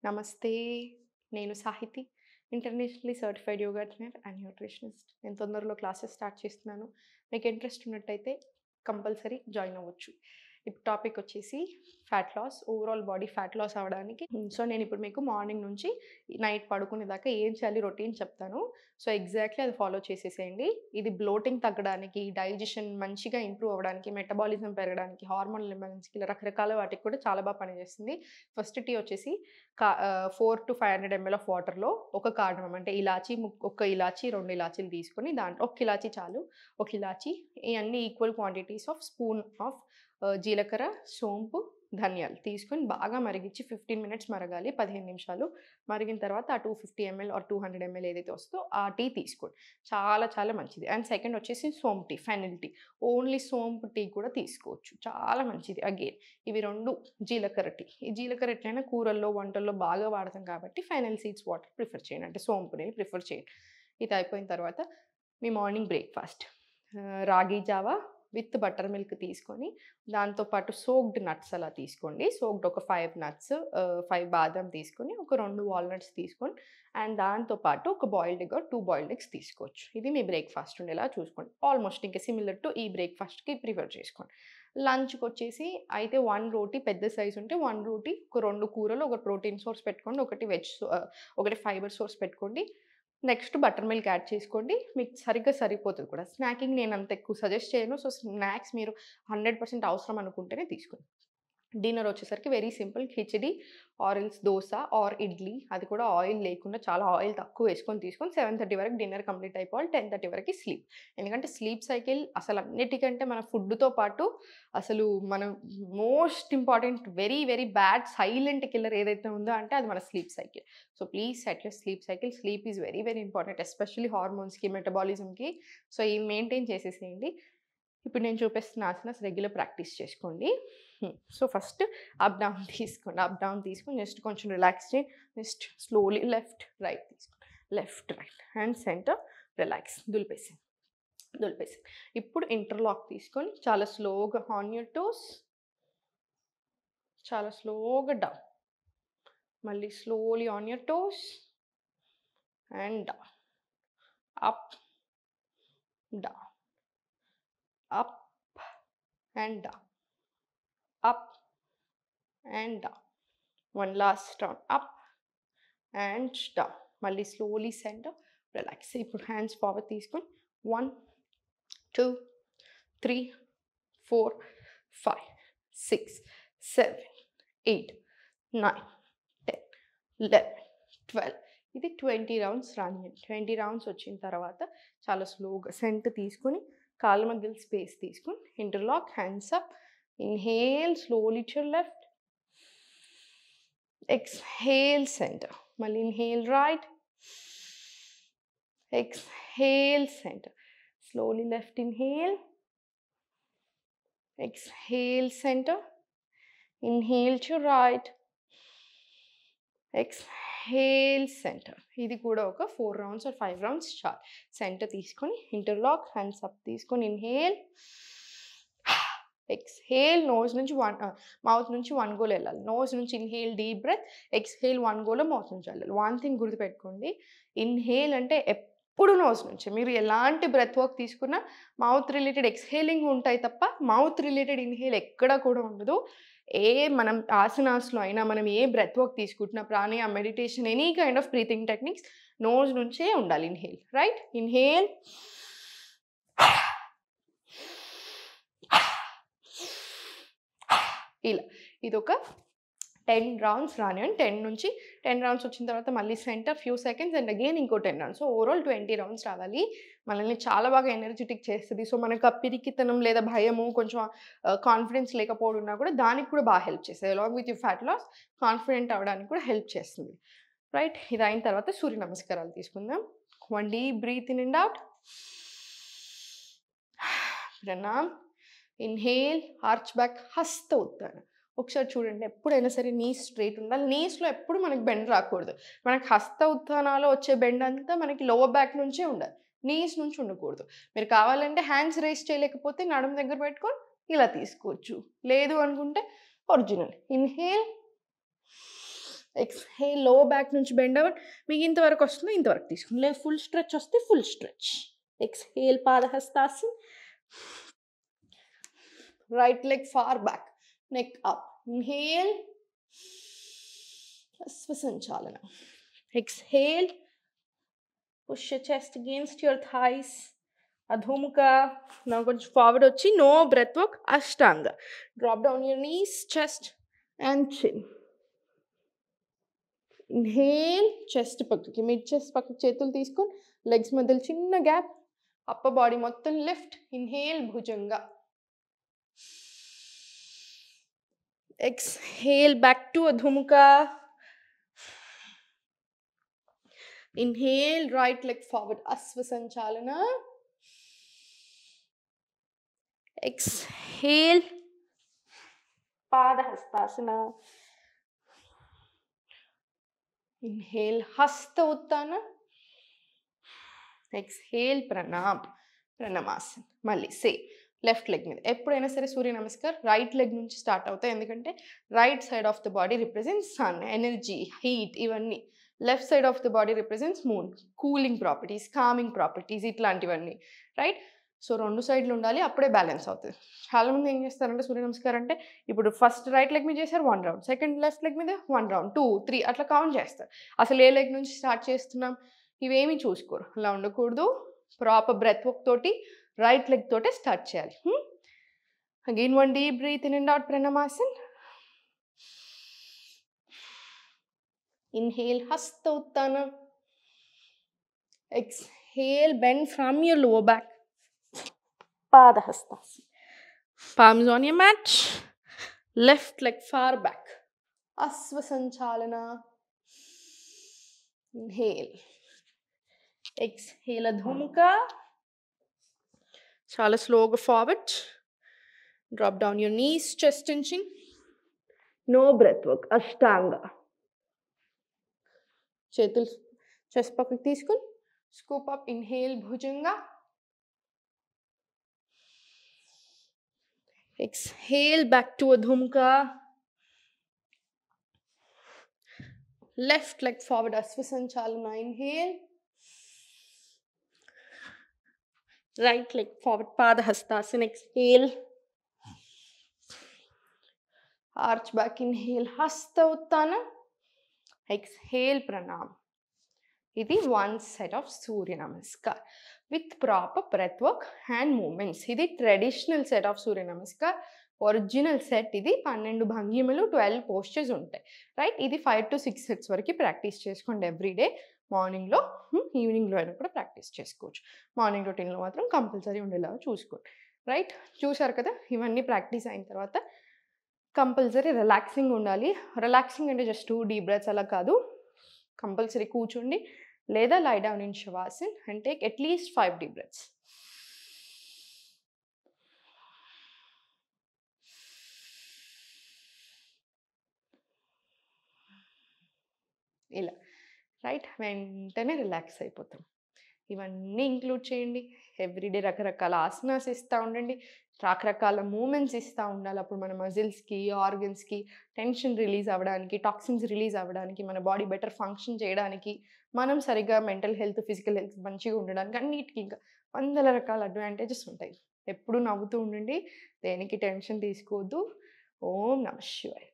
నమస్తే. నేను Sahithi. Internationally certified yoga trainer and nutritionist. నేను తొందరలో క్లాసెస్ స్టార్ట్ చేస్తున్నాను. మీకు ఇంట్రెస్ట్ ఉన్నట్టయితే కంపల్సరీ జాయిన్ అవ్వచ్చు. ఇప్పుడు టాపిక్ వచ్చేసి fat loss. Overall body fat loss అవ్వడానికి సో, నేనిప్పుడు మీకు మార్నింగ్ నుంచి నైట్ పడుకునేదాకా ఏం చేయాలి రొటీన్ చెప్తాను. సో, ఎగ్జాక్ట్‌లీ అది ఫాలో చేసేసేయండి. ఇది బ్లోటింగ్ తగ్గడానికి, డైజెషన్ మంచిగా ఇంప్రూవ్ అవ్వడానికి, మెటబాలిజం పెరగడానికి, హార్మోనల్ ఇంబాలెన్స్‌కి ఇలా రకరకాల వాటికి కూడా చాలా బాగా పనిచేస్తుంది. ఫస్ట్ టీ వచ్చేసి 400-500 ఎంఎల్ ఆఫ్ వాటర్‌లో ఒక కార్డమమ్ అంటే ఒక ఇలాచీ, 2 ఇలాచీలు తీసుకొని దాంట్లో ఒక ఇలాచీ చాలు. ఒక ఇలాచీ ఇయన్నీ equal quantities half spoon of జీలకర్ర, సోంపు, ధనియాలు తీసుకొని బాగా మరిగించి 15 మినిట్స్ మరగాలి. 15 నిమిషాలు. మరిగిన తర్వాత ఆ 250 ఎంఎల్ ఆర్ 200 ఎంఎల్ ఏదైతే వస్తుందో ఆ టీ తీసుకోండి. చాలా చాలా మంచిది. అండ్ సెకండ్ వచ్చేసి సోంపు టీ, ఫెనిల్ టీ. ఓన్లీ సోంపు టీ కూడా తీసుకోవచ్చు. చాలా మంచిది అగైన్. ఇవి 2 జీలకర్ర టీ. ఈ జీలకర్ర ఎట్లైనా కూరల్లో, వంటల్లో బాగా వాడతాం కాబట్టి ఫెనల్ సీడ్స్ వాటర్ ప్రిఫర్ చేయండి. అంటే సోంపు నీళ్ళు ప్రిఫర్ చేయండి. ఇది అయిపోయిన తర్వాత మీ మార్నింగ్ బ్రేక్‌ఫాస్ట్ రాగి జావా విత్ బటర్ మిల్క్ తీసుకొని దాంతో పాటు సోక్డ్ నట్స్ అలా తీసుకోండి. సోక్డ్ ఒక 5 నట్స్ 5 బాదాం తీసుకొని, ఒక 2 వాల్‌నట్స్ తీసుకొని అండ్ దాంతో పాటు ఒక boiled egg or 2 boiled eggs తీసుకోవచ్చు. ఇది మీ బ్రేక్‌ఫాస్ట్ ఉండేలా చూసుకోండి. ఆల్మోస్ట్ ఇంకా సిమిలర్ టు ఈ బ్రేక్‌ఫాస్ట్‌కి ప్రిఫర్ చేసుకోండి. లంచ్‌కొచ్చేసి అయితే 1 రోటీ పెద్ద సైజ్ ఉంటే 1 రోటీ, ఒక 2 కూరలు, ఒక ప్రోటీన్ సోర్స్ పెట్టుకోండి. ఒకటి ఫైబర్ సోర్స్ పెట్టుకోండి. నెక్స్ట్ బటర్ మిల్క్ యాడ్ చేసుకోండి. మీకు సరిగ్గా సరిపోతది కూడా. స్నాకింగ్ నేనంత ఎక్కువ సజెస్ట్ చేయను. సో, స్నాక్స్ మీరు 100% అవసరం అనుకుంటేనే తీసుకోండి. డిన్నర్ వచ్చేసరికి very simple khichdi or else dosa or idli. అది కూడా ఆయిల్ లేకుండా చాలా ఆయిల్ తక్కువ వేసుకొని తీసుకొని 7:30 వరకు డిన్నర్ కంప్లీట్ అయిపోవాలి. 10:30 వరకి స్లీప్. ఎందుకంటే స్లీప్ సైకిల్ అసలు అన్నిటికంటే మన ఫుడ్‌తో పాటు అసలు మనం most important very very bad silent killer ఏదైతే ఉందో అంటే అది మన sleep cycle. So, please set your sleep cycle. Sleep is very very important especially హార్మోన్స్‌కి, మెటబాలిజంకి. సో, ఇవి మెయింటైన్ చేసేసేయండి. ఇప్పుడు నేను చూపిస్తున్న ఆసనాస్ రెగ్యులర్ ప్రాక్టీస్ చేసుకోండి. సో, ఫస్ట్ అప్ డౌన్ తీసుకోండి. అప్ డౌన్ తీసుకొని జస్ట్ కొంచెం రిలాక్స్ చేయండి. జస్ట్ స్లోలీ లెఫ్ట్, రైట్ తీసుకోండి. Left, right and centre relax. దులిపేసేయండి. దులిపేసేయండి. ఇప్పుడు ఇంటర్లాక్ తీసుకొని చాలా స్లోగా ఆన్ యూర్ టోస్. చాలా స్లోగా డౌన్. మళ్ళీ slowly on your toes and down. Up, down. Up and down. Up and down. One last round. Up and down. మళ్ళీ slowly center. Relax. ఇప్పుడు hands forward తీసుకొని 1, 2, 3, 4, 5, 6, 7, 8, 9, 10, 11, 12. ఇది 20 రౌండ్స్ రానియండి. 20 రౌండ్స్ వచ్చిన తర్వాత చాలా స్లోగా సెంటర్ తీసుకొని కాళ్ళ మధ్యలో స్పేస్ తీసుకొని interlock hands up. Inhale slowly to your left. Exhale center. Mali inhale right. Exhale center. Slowly left inhale. Exhale center. Inhale to right. Exhale center. ఇది కూడా ఒక 4 rounds or 5 rounds చాలు. సెంటర్ తీసుకొని interlock hands up తీసుకొని inhale. Exhale nose నుంచి mouth నుంచి 1 గోలో వెళ్ళాలి. నోస్ నుంచి ఇన్హేల్ డీప్ బ్రెత్. ఎక్స్‌హేల్ 1 గోలో మౌత్ నుంచి వెళ్ళాలి. వన్ థింగ్ గుర్తుపెట్టుకోండి. ఇన్హేల్ అంటే ఎప్పుడు నోస్ నుంచే. మీరు ఎలాంటి బ్రెత్ వర్క్ తీసుకున్నా మౌత్ రిలేటెడ్ ఎక్స్‌హేలింగ్ ఉంటాయి తప్ప మౌత్ రిలేటెడ్ ఇన్హేల్ ఎక్కడ కూడా ఉండదు. మనం ఆసనాస్‌లో అయినా మనం ఏ బ్రెత్ వర్క్ తీసుకుంటున్నా pranayama, meditation any kind of breathing techniques nose నుంచే ఉండాలి ఇన్హేల్. రైట్? ఇన్హేల్. ఇలా ఇదొక 10 రౌండ్స్ రానివ్వండి. 10 రౌండ్స్ వచ్చిన తర్వాత మళ్ళీ centre few seconds and again ఇంకో 10 రౌండ్స్. సో, ఓవరాల్ 20 రౌండ్స్ రావాలి. మనల్ని చాలా బాగా ఎనర్జిటిక్ చేస్తది. సో, మనకు ఆ పిరికితనం లేదా భయము కొంచెం కాన్ఫిడెన్స్ లేకపోవడం ఉన్నా కూడా దానికి కూడా బాగా హెల్ప్ చేస్తది. Along with your fat loss confident అవ్వడానికి కూడా హెల్ప్ చేస్తుంది. రైట్? ఇది అయిన తర్వాత సూర్య నమస్కారాలు తీసుకుందాం. 1 deep breath in and out. Pranam. Inhale arch back Hasta Uttana. ఒకసారి చూడండి, ఎప్పుడైనా సరే నీస్ స్ట్రైట్ ఉండాలి. నీస్‌లో ఎప్పుడు మనకి బెండ్ రాకూడదు. మనకి హస్త ఉత్థానాలో వచ్చే బెండ్ అంతా మనకి లోవర్ బ్యాక్ నుంచే ఉండాలి. నీస్ నుంచి ఉండకూడదు. మీరు కావాలంటే హ్యాండ్స్ రైజ్ చేయలేకపోతే నడుము దగ్గర పెట్టుకొని ఇలా తీసుకోవచ్చు. లేదు అనుకుంటే original. Inhale. Exhale low back నుంచి బెండ్ అవ్వండి. మీకు ఇంతవరకు వస్తుందో ఇంతవరకు తీసుకోండి, లేదు ఫుల్ స్ట్రెచ్ వస్తే full stretch. Exhale Padahastasan. Right leg far back, neck up. Inhale శ్వాసంచాలన. Exhale push your chest against your thighs. Adhomukha. Now కొంచెం forward వచ్చి no breath work. Ashtanga. Drop down your knees, chest and chin. Inhale, chest పక్కకి, mid chest పక్కకి చేతులు తీసుకొని legs మధ్యలో చిన్న gap. upper body మొత్తం lift. Inhale, bhujanga. Exhale, back to Adhomukha. Inhale, right leg forward, Asvasanchalana. Exhale, Padahastasana. Inhale, Hasta Uttana. Exhale, Pranam. Pranamasana. Malli, say. Left leg మీద ఎప్పుడైనా సరే సూర్య నమస్కార్ రైట్ లెగ్ నుంచి స్టార్ట్ అవుతాయి, ఎందుకంటే right side of the body represents sun, energy, heat, ఇవన్నీ. Left side of the body represents moon, cooling properties, calming properties, ఇట్లాంటివన్నీ. Right? So రెండు సైడ్లు ఉండాలి, అప్పుడే బ్యాలెన్స్ అవుతుంది. చాలామంది ఏం చేస్తారంటే సూర్య నమస్కారం అంటే ఇప్పుడు ఫస్ట్ రైట్ లెగ్ మీద చేశారు 1 రౌండ్, సెకండ్ లెఫ్ట్ లెగ్ మీద 1 రౌండ్, 2, 3 అట్లా కౌంట్ చేస్తారు. అసలు ఏ లెగ్ నుంచి స్టార్ట్ చేస్తున్నాం ఇవేమీ చూసుకోరు. అలా ఉండకూడదు. ప్రాపర్ బ్రెత్ వర్క్ తోటి రైట్ లెగ్ తోటే స్టార్ట్ చేయాలి. Again 1 deep breath in and out, Pranamasana. Inhale, Hasta Uttana. Exhale, bend from your lower back. Padahastasana. Palms on your mat. Left leg far back. Asvasanchalana. Inhale. Exhale, Adhomukha. Chala slowly forward. Drop down your knees, chest and chin. No breath work. Ashtanga. Chetul chest పక్కకి తీసుకొని scoop up. Inhale, Bhujanga. Exhale, back to Adhomukha. Left leg forward, Asvasanchalana. Inhale. Right leg forward, Padahastasana. Exhale. Arch back. Inhale, Hasta Uttana. Exhale, Pranam. This is one set of Surya Namaskar with proper breath work and movements. This is traditional set of Surya Namaskar. Original set ఇది 12 భంగిమలు 12 postures ఉంటాయి. Right? ఇది 5 to 6 sets వరకు practice చేసుకోండి everyday. మార్నింగ్లో ఈవినింగ్లో అయినా కూడా practice చేసుకోవచ్చు. Morning రొటీన్లో మాత్రం కంపల్సరీ ఉండేలాగా చూసుకోండి. రైట్? చూసారు కదా, ఇవన్నీ ప్రాక్టీస్ అయిన తర్వాత కంపల్సరీ రిలాక్సింగ్ ఉండాలి. రిలాక్సింగ్ అంటే జస్ట్ 2 deep breaths అలా కాదు. కంపల్సరీ కూర్చోండి లేదా lie down in Shavasan and take at least 5 deep breaths. ఇలా రైట్? వెంటనే రిలాక్స్ అయిపోతాం. ఇవన్నీ ఇంక్లూడ్ చేయండి. ఎవ్రీడే రకరకాల ఆసనాస్ ఇస్తూ ఉండండి, రకరకాల మూమెంట్స్ ఇస్తూ ఉండాలి. అప్పుడు మన మజిల్స్కి, ఆర్గన్స్కి టెన్షన్ రిలీజ్ అవ్వడానికి, టాక్సిన్స్ రిలీజ్ అవ్వడానికి, మన బాడీ బెటర్ ఫంక్షన్ చేయడానికి, మనం సరిగ్గా మెంటల్ హెల్త్, ఫిజికల్ హెల్త్ మంచిగా ఉండడానికి, అన్నిటికీ ఇంకా 100 రకాల అడ్వాంటేజెస్ ఉంటాయి. ఎప్పుడు నవ్వుతూ ఉండండి, దేనికి టెన్షన్ తీసుకోవద్దు. ఓం నమః శివాయ.